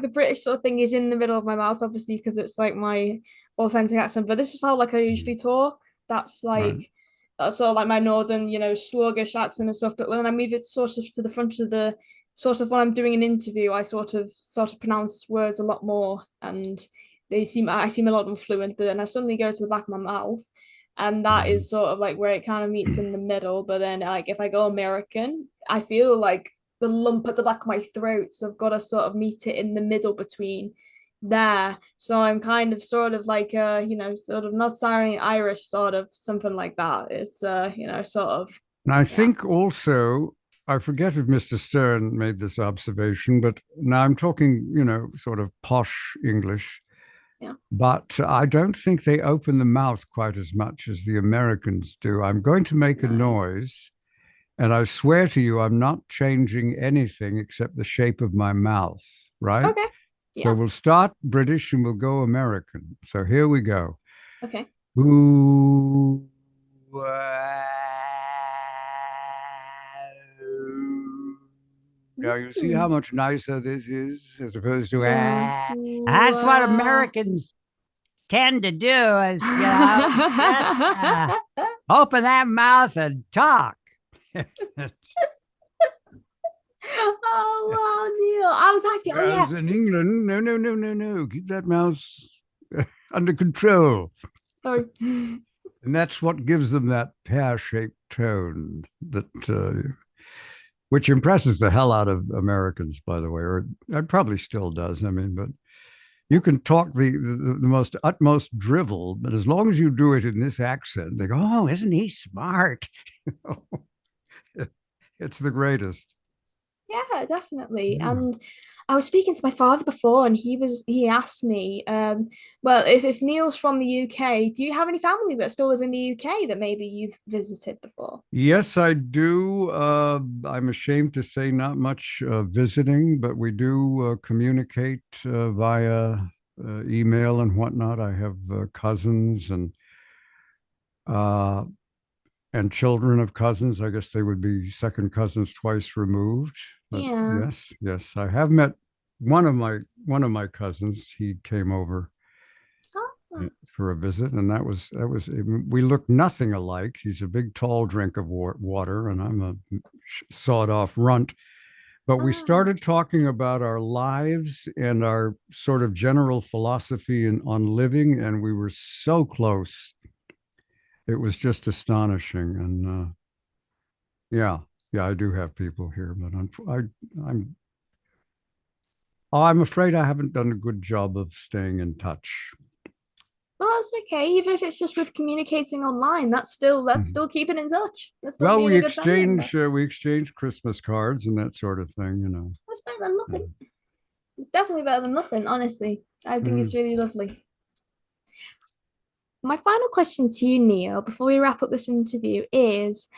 Speaker 1: the British sort of thing is in the middle of my mouth, obviously, because it's like my authentic accent. But this is how like I usually talk. That's
Speaker 2: Right.
Speaker 1: like that's sort of like my northern, sluggish accent and stuff. But when I move it sort of to the front of the sort of when I'm doing an interview, I sort of pronounce words a lot more, and I seem a lot more fluent. But then I suddenly go to the back of my mouth, and that
Speaker 2: Mhm.
Speaker 1: is sort of like where it kind of meets in the middle. But then like if I go American, I feel like the lump at the back of my throat. So I've got to sort of meet it in the middle between there. So I'm kind of sort of like sort of not sounding Irish, sort of something like that. It's sort of
Speaker 2: And I
Speaker 1: yeah.
Speaker 2: think also, I forget if Mr. Stern made this observation, but now I'm talking, sort of posh English.
Speaker 1: Yeah.
Speaker 2: But I don't think they open the mouth quite as much as the Americans do. I'm going to make a
Speaker 1: No.
Speaker 2: noise, and I swear to you, I'm not changing anything except the shape of my mouth, right?
Speaker 1: Okay.
Speaker 2: So
Speaker 1: Yeah.
Speaker 2: we'll start British and we'll go American. So here we go.
Speaker 1: Okay.
Speaker 2: Ooh. Now you see how
Speaker 1: Mm.
Speaker 2: much nicer this is as opposed to
Speaker 1: Yeah.
Speaker 3: That's what Americans tend to do is, just open that mouth and talk.
Speaker 1: Oh wow, Neil. I was actually oh yeah.
Speaker 2: Whereas in England, no, no, no, no, no, keep that mouse under control.
Speaker 1: Sorry.
Speaker 2: And that's what gives them that pear-shaped tone that which impresses the hell out of Americans, by the way, or it probably still does. I mean, but you can talk the most utmost drivel, but as long as you do it in this accent, they go, "Oh, isn't he smart?" It's the greatest.
Speaker 1: Yeah, definitely.
Speaker 2: Yeah.
Speaker 1: And I was speaking to my father before, and he asked me, well, if Neil's from the UK, do you have any family that still live in the UK that maybe you've visited before?
Speaker 2: Yes, I do. I'm ashamed to say not much visiting, but we do communicate via email and whatnot. I have cousins uh, and children of cousins. I guess they would be second cousins twice removed. But
Speaker 1: Yeah.
Speaker 2: yes, yes, I have met. one of my cousins, he came over
Speaker 1: Oh,
Speaker 2: for a visit, and that was we look nothing alike. He's a big, tall drink of water, and I'm a sawed-off runt. But we
Speaker 1: ah.
Speaker 2: started talking about our lives and our sort of general philosophy on living, and we were so close. It was just astonishing, and yeah, yeah, I do have people here, but I'm afraid I haven't done a good job of staying in touch.
Speaker 1: Well, that's okay. Even if it's just with communicating online, that's
Speaker 2: Mhm.
Speaker 1: still keeping in touch. That's still
Speaker 2: Well,
Speaker 1: being a good family member.
Speaker 2: we exchange Christmas cards and that sort of thing, you know.
Speaker 1: That's better than
Speaker 2: Uh,
Speaker 1: nothing. It's definitely better than nothing, honestly. I think it's
Speaker 2: mm.
Speaker 1: really lovely. My final question to you, Neil, before we wrap up this interview is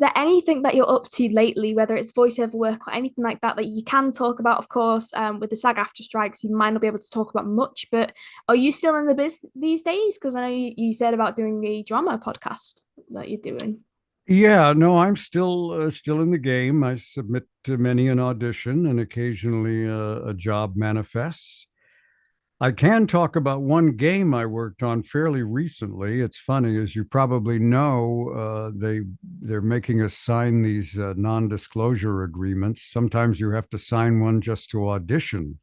Speaker 1: there anything that you're up to lately, whether it's voiceover work or anything like that, that you can talk about? Of course, with the SAG after strikes, you might not be able to talk about much, but are you still in the biz these days? Because I know you said about doing a drama podcast that you're doing.
Speaker 2: Yeah, no, I'm still in the game. I submit to many an audition, and occasionally a job manifests. I can talk about one game I worked on fairly recently. It's funny, as you probably know, they're making us sign these non-disclosure agreements. Sometimes you have to sign one just to audition.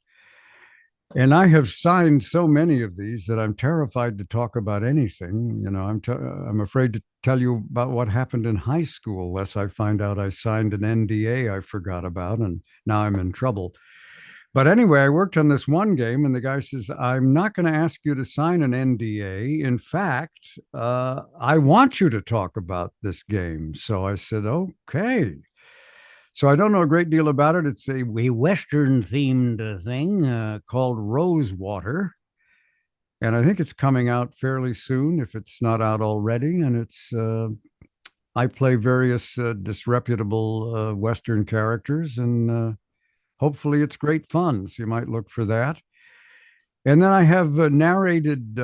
Speaker 2: And I have signed so many of these that I'm terrified to talk about anything. You know, I'm afraid to tell you about what happened in high school, lest I find out I signed an NDA I forgot about, and now I'm in trouble. But anyway, I worked on this one game, and the guy says, "I'm not going to ask you to sign an NDA. In fact, I want you to talk about this game." So I said, "Okay." So I don't know a great deal about it. It's a Western themed thing called Rosewater. And I think it's coming out fairly soon, if it's not out already. And I play various disreputable Western characters, and hopefully it's great fun. So you might look for that. And then I have narrated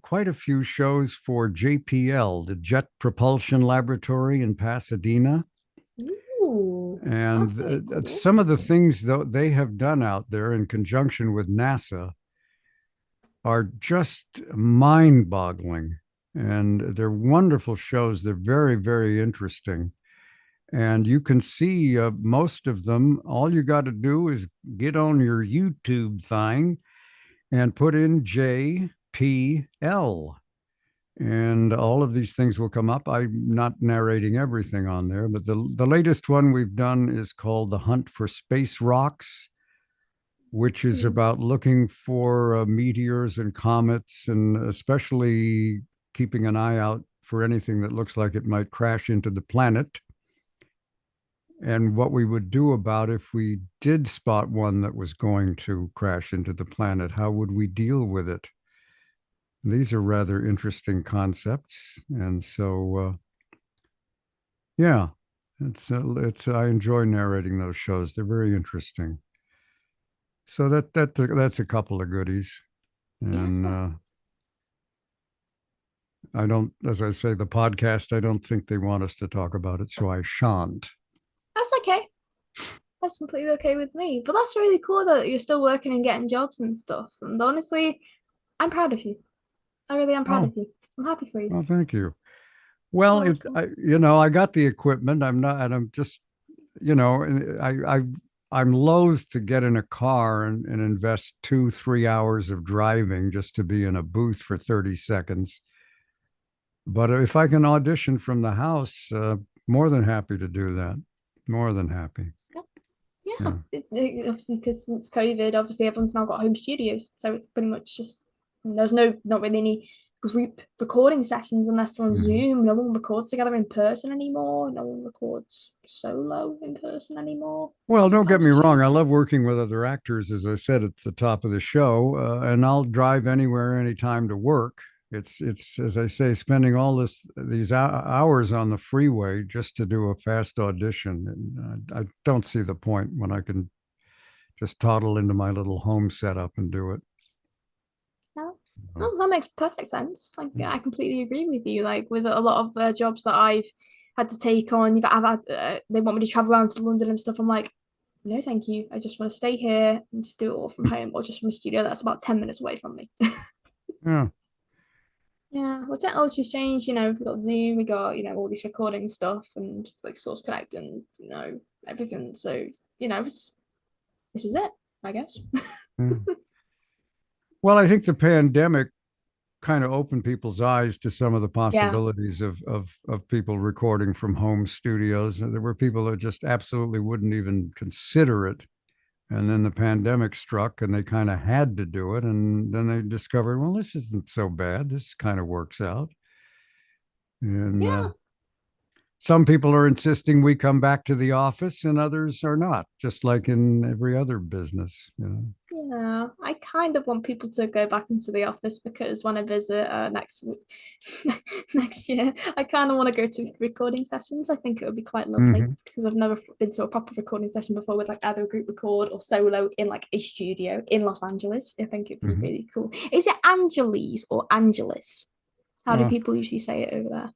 Speaker 2: quite a few shows for JPL, the Jet Propulsion Laboratory in Pasadena.
Speaker 1: Ooh, that's pretty
Speaker 2: And
Speaker 1: cool.
Speaker 2: some of the things though they have done out there in conjunction with NASA are just mind-boggling. And they're wonderful shows. They're very, very interesting. And you can see most of them. All you got to do is get on your YouTube thing and put in JPL, and all of these things will come up. I'm not narrating everything on there, but the latest one we've done is called The Hunt for Space Rocks, which is
Speaker 1: Hmm.
Speaker 2: about looking for meteors and comets, and especially keeping an eye out for anything that looks like it might crash into the planet, and what we would do about if we did spot one that was going to crash into the planet. How would we deal with it? These are rather interesting concepts, and so yeah, it's I enjoy narrating those shows. They're very interesting. So that's a couple of goodies,
Speaker 1: Yeah,
Speaker 2: and I don't, as I say, the podcast. I don't think they want us to talk about it, so I shan't.
Speaker 1: that's okay. That's completely okay with me. But that's really cool that you're still working and getting jobs and stuff. And honestly, I'm proud of you. I really am proud
Speaker 2: Oh,
Speaker 1: of you. I'm happy for you.
Speaker 2: well, thank you. Well,
Speaker 1: You're welcome.
Speaker 2: I got the equipment. I'm not, and I'm just, you know, I'm loath to get in a car and invest 2, 3 hours of driving just to be in a booth for 30 seconds. But if I can audition from the house, more than happy to do that. More than happy.
Speaker 1: Yeah,
Speaker 2: Yeah.
Speaker 1: obviously because since COVID, obviously everyone's now got home studios, so it's pretty much just there's not really any group recording sessions unless they're on
Speaker 2: Mhm.
Speaker 1: Zoom. No one records together in person anymore. No one records solo in person anymore.
Speaker 2: Well, don't get
Speaker 1: Times
Speaker 2: me
Speaker 1: have
Speaker 2: wrong. I
Speaker 1: changed.
Speaker 2: love working with other actors, as I said at the top of the show, and I'll drive anywhere, anytime to work. It's as I say, spending all these hours on the freeway just to do a fast audition, and I don't see the point when I can just toddle into my little home setup and do it.
Speaker 1: No,
Speaker 2: So,
Speaker 1: no, that makes perfect sense. Like,
Speaker 2: yeah.
Speaker 1: yeah, I completely agree with you. Like, with a lot of jobs that I've had to take on, I've had they want me to travel around to London and stuff. I'm like, no, thank you. I just want to stay here and just do it all from home or just from a studio that's about 10 minutes away from me.
Speaker 2: Yeah.
Speaker 1: Yeah, well, technology's changed. We've got Zoom, we got, all these recording stuff and like Source Connect and, everything. So, this is it, I guess.
Speaker 2: Yeah. Well, I think the pandemic kind of opened people's eyes to some of the
Speaker 1: Yeah.
Speaker 2: possibilities of people recording from home studios. And there were people that just absolutely wouldn't even consider it. And then the pandemic struck and they kind of had to do it. And then they discovered, well, this isn't so bad. This kind of works out. And
Speaker 1: Yeah.
Speaker 2: some people are insisting we come back to the office and others are not, just like in every other business.
Speaker 1: Yeah, I kind of want people to go back into the office because when I visit next year, I kind of want to go to recording sessions. I think it would be quite lovely
Speaker 2: Mm-hmm.
Speaker 1: because I've never been to a proper recording session before with like either a group record or solo in like a studio in Los Angeles. I think it'd be
Speaker 2: Mm-hmm.
Speaker 1: really cool. Is it Angeles or Angeles? How do
Speaker 2: Uh,
Speaker 1: people usually say it over there?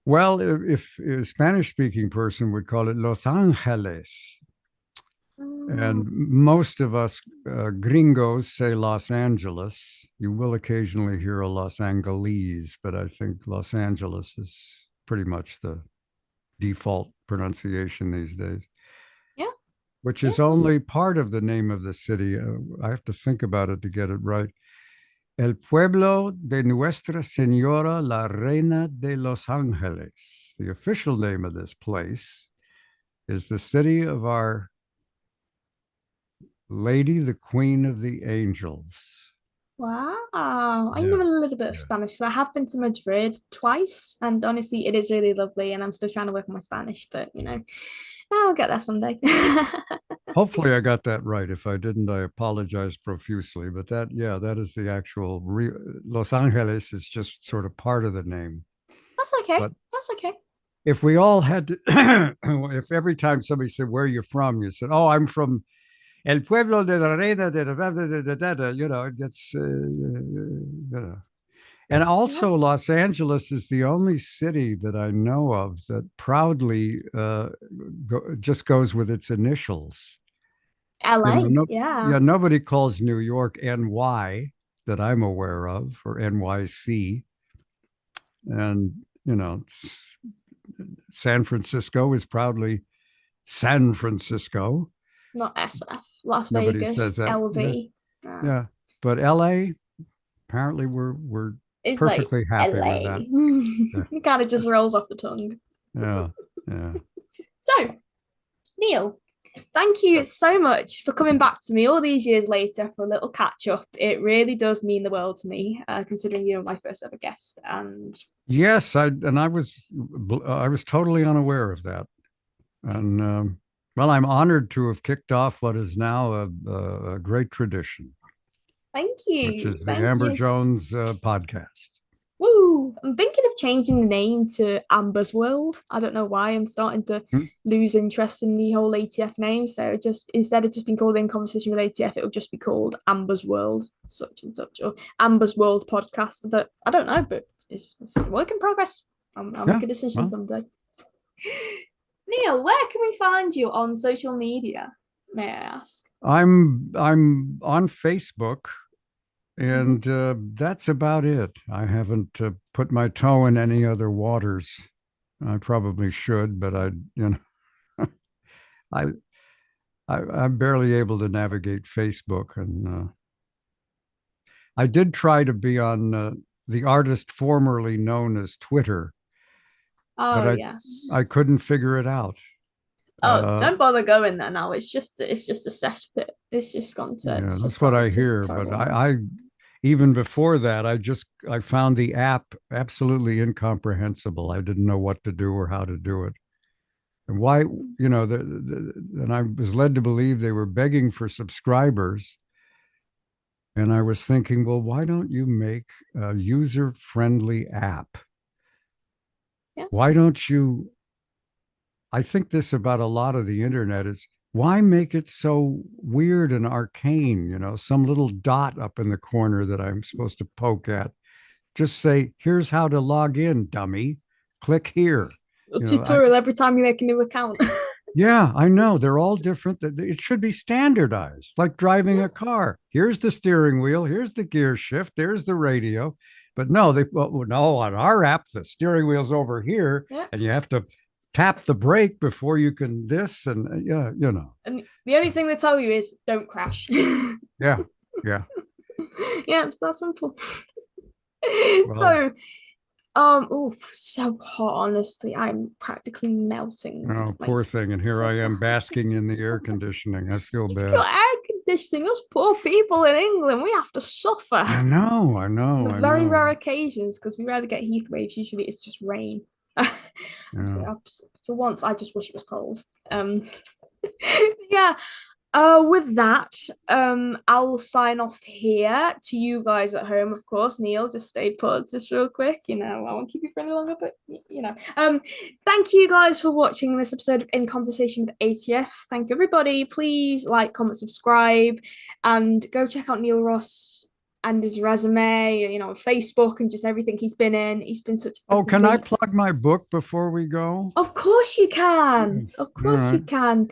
Speaker 2: well, if a Spanish speaking person would call it Los Angeles.
Speaker 1: Oh,
Speaker 2: And most of us gringos say Los Angeles. You will occasionally hear a Los Angeles, but I think Los Angeles is pretty much the default pronunciation these days,
Speaker 1: yeah,
Speaker 2: which
Speaker 1: yeah.
Speaker 2: is only part of the name of the city. I have to think about it to get it right. El pueblo de Nuestra Señora la Reina de Los Ángeles. The official name of this place is the city of our Lady, the Queen of the Angels.
Speaker 1: Wow, I
Speaker 2: Yeah,
Speaker 1: know a little bit of
Speaker 2: yeah.
Speaker 1: Spanish. I have been to Madrid twice, and honestly, it is really lovely. And I'm still trying to work on my Spanish, but I'll get there someday.
Speaker 2: Hopefully, I got that right. If I didn't, I apologize profusely. But yeah, that is the actual Los Angeles is just sort of part of the name.
Speaker 1: That's okay.
Speaker 2: But
Speaker 1: That's okay.
Speaker 2: if we all had to, if every time somebody said, "Where are you from?" you said, "Oh, I'm from El Pueblo de la Reina it gets, And
Speaker 1: Yeah.
Speaker 2: also, Los Angeles is the only city that I know of that proudly just goes with its initials.
Speaker 1: LA.
Speaker 2: No,
Speaker 1: Yeah.
Speaker 2: yeah, nobody calls New York NY that I'm aware of, or NYC. And, San Francisco is proudly San Francisco.
Speaker 1: Not SF. Las
Speaker 2: Nobody
Speaker 1: Vegas.
Speaker 2: says that. Yeah,
Speaker 1: LV.
Speaker 2: yeah. But LA, apparently we're
Speaker 1: It's like
Speaker 2: perfectly happy with that.
Speaker 1: LA.
Speaker 2: Yeah,
Speaker 1: It kind of just rolls off the tongue.
Speaker 2: yeah, yeah.
Speaker 1: So, Neil, thank you so much for coming back to me all these years later for a little catch up. It really does mean the world to me, considering you're my first ever guest. And
Speaker 2: Yes, I was totally unaware of that, and well, I'm honored to have kicked off what is now a great tradition,
Speaker 1: thank
Speaker 2: which
Speaker 1: you.
Speaker 2: is the
Speaker 1: Thank
Speaker 2: Amber
Speaker 1: you.
Speaker 2: Jones podcast.
Speaker 1: Woo! I'm thinking of changing the name to Amber's World. I don't know why. I'm starting to
Speaker 2: Hmm?
Speaker 1: lose interest in the whole ATF name. So just instead of just being called In Conversation with ATF, it will just be called Amber's World, such and such, or Amber's World podcast. That I don't know, but it's a work in progress. I'll
Speaker 2: Yeah,
Speaker 1: make a decision
Speaker 2: well,
Speaker 1: someday. Neil, where can we find you on social media? May I ask?
Speaker 2: I'm on Facebook,
Speaker 1: Mhm.
Speaker 2: and that's about it. I haven't put my toe in any other waters. I probably should, but I, I'm barely able to navigate Facebook, and I did try to be on the artist formerly known as Twitter, but
Speaker 1: Oh
Speaker 2: I
Speaker 1: yes.
Speaker 2: I couldn't figure it out.
Speaker 1: Oh,
Speaker 2: Uh,
Speaker 1: don't bother going there now. It's just a cesspit.
Speaker 2: yeah,
Speaker 1: It's just
Speaker 2: that's what
Speaker 1: gone.
Speaker 2: I
Speaker 1: It's just
Speaker 2: hear. But
Speaker 1: terrible now.
Speaker 2: I even before that, I found the app absolutely incomprehensible. I didn't know what to do or how to do it, and why. And I was led to believe they were begging for subscribers. And I was thinking, well, why don't you make a user-friendly app?
Speaker 1: Yeah.
Speaker 2: Why don't you I think this about a lot of the internet is why make it so weird and arcane? Some little dot up in the corner that I'm supposed to poke at. Just say, here's how to log in, dummy. Click here.
Speaker 1: A
Speaker 2: You know, I
Speaker 1: tutorial every time you make a new account.
Speaker 2: Yeah, I know. They're all different. It should be standardized, like driving
Speaker 1: Yeah.
Speaker 2: a car. Here's the steering wheel, here's the gear shift, there's the radio. But no, no, on our app, the steering wheel's over here,
Speaker 1: Yeah.
Speaker 2: and you have to tap the brake before you can this and yeah, you know.
Speaker 1: And the only thing they tell you is don't crash.
Speaker 2: Yeah, yeah.
Speaker 1: Yeah, it's that simple.
Speaker 2: Well,
Speaker 1: So, oh, so hot, honestly. I'm practically melting.
Speaker 2: oh,
Speaker 1: Like,
Speaker 2: poor thing. And here
Speaker 1: so
Speaker 2: I am
Speaker 1: hot.
Speaker 2: basking in the air conditioning. I feel
Speaker 1: You've
Speaker 2: bad.
Speaker 1: got air conditioning. Us poor people in England, we have to suffer.
Speaker 2: I know,
Speaker 1: On the
Speaker 2: I
Speaker 1: very rare
Speaker 2: know.
Speaker 1: occasions, because we rarely get heat waves. Usually, it's just rain. So,
Speaker 2: Yeah.
Speaker 1: for once, I just wish it was cold. Yeah. With that, I'll sign off here to you guys at home, of course. Neil, just stay put just real quick. I won't keep you for any longer, but thank you guys for watching this episode of In Conversation with ATF. Thank you, everybody. Please like, comment, subscribe, and go check out Neil Ross and his resume, on Facebook and just everything he's been in. He's been such a
Speaker 2: Oh, can I
Speaker 1: great.
Speaker 2: plug my book before we go?
Speaker 1: Of course you can.
Speaker 2: Yes.
Speaker 1: Of
Speaker 2: All
Speaker 1: course you
Speaker 2: right.
Speaker 1: can.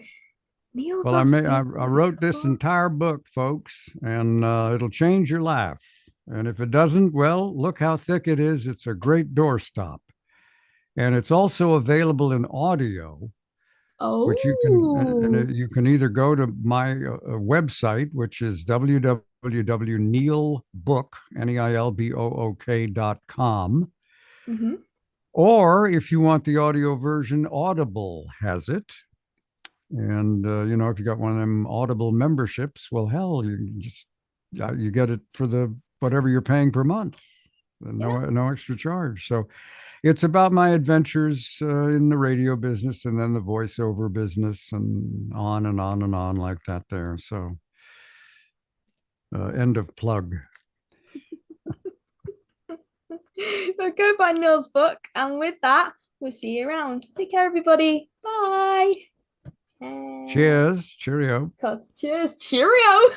Speaker 1: Neil
Speaker 2: Well,
Speaker 1: Ross
Speaker 2: I
Speaker 1: in
Speaker 2: wrote this
Speaker 1: book.
Speaker 2: entire book, folks, and it'll change your life. And if it doesn't, well, look how thick it is. It's a great doorstop. And it's also available in audio, which you can,
Speaker 1: Oh.
Speaker 2: you can either go to my website, which is www.neilbook.com,
Speaker 1: Mm-hmm.
Speaker 2: or if you want the audio version, Audible has it. And if you got one of them Audible memberships, well, hell, you get it for the whatever you're paying per month, no extra charge. So it's about my adventures in the radio business and then the voiceover business and on and on and on like that. There, so end of plug.
Speaker 1: So go buy Neil's book, and with that, we'll see you around. Take care, everybody. Bye.
Speaker 2: Cheers, cheerio.
Speaker 1: Cheers, cheerio.